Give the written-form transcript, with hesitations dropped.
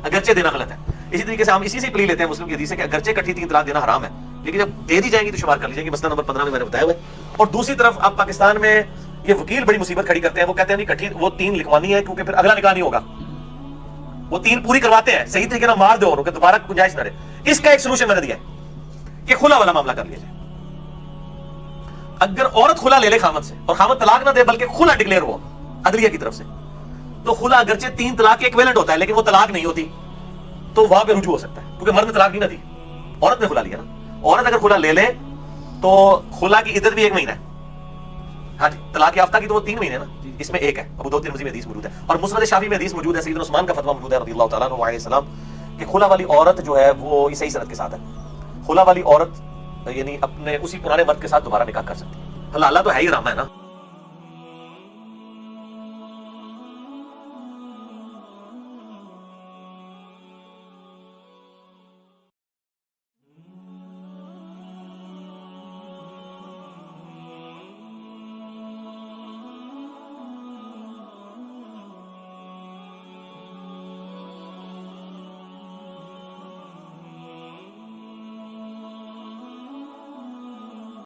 अगरचे देना गलत है। इसी तरीके से हम इसी से प्ली लेते हैं मुस्लिम की हदीस है कि अगरचे इकट्ठी 3 तलाक देना हराम है, लेकिन जब दे दी जाएंगी तो शुमार कर ली जाएंगी। मसला नंबर 15 में मैंने बताया हुआ है। और दूसरी तरफ अब पाकिस्तान में ये वकील बड़ी मुसीबत खड़ी करते हैं, वो कहते हैं नहीं इकट्ठी वो 3 लिखवानी है क्योंकि फिर अगला निकाह नहीं होगा। वो 3 पूरी करवाते हैं, सही तरीके ना मार दो उनको, दोबारा गुंजाइश ना रहे। इसका एक सोल्यूशन मैंने दिया है कि खुला वाला मामला कर लिया जाए। अगर औरत खुला ले ले खामद से और खामद तलाक ना दे बल्कि खुला डिक्लेयर हो अदलिया की तरफ से, तो खुला अगरचे 3 तलाक के इक्विवेलेंट होता है, लेकिन वो तलाक नहीं होती, तो वहां पे रुजू हो सकता है क्योंकि मर्द ने तलाक नहीं ना दी, औरत ने खुला लिया ना। औरत अगर खुला ले ले तो खुला की इद्दत भी 1 महीना है। हाँ जी, तलाक याफ्ता की तो वो 3 महीने ना, इसमें 1 है। अबू दाऊद तिरमिज़ी में हदीस मौजूद है और मुस्नद शाफी में हदीस मौजूद है, सैयदना उस्मान का फतवा मौजूद है रज़ियल्लाहु तआला अन्हु अलैहि सलाम कि खुला वाली औरत जो है वो सही सनद के साथ है। खुला वाली औरत यानी अपने उसी पुराने मर्द के साथ दोबारा निकाह कर सकती है। अल्लाह तो है ही रामा है ना।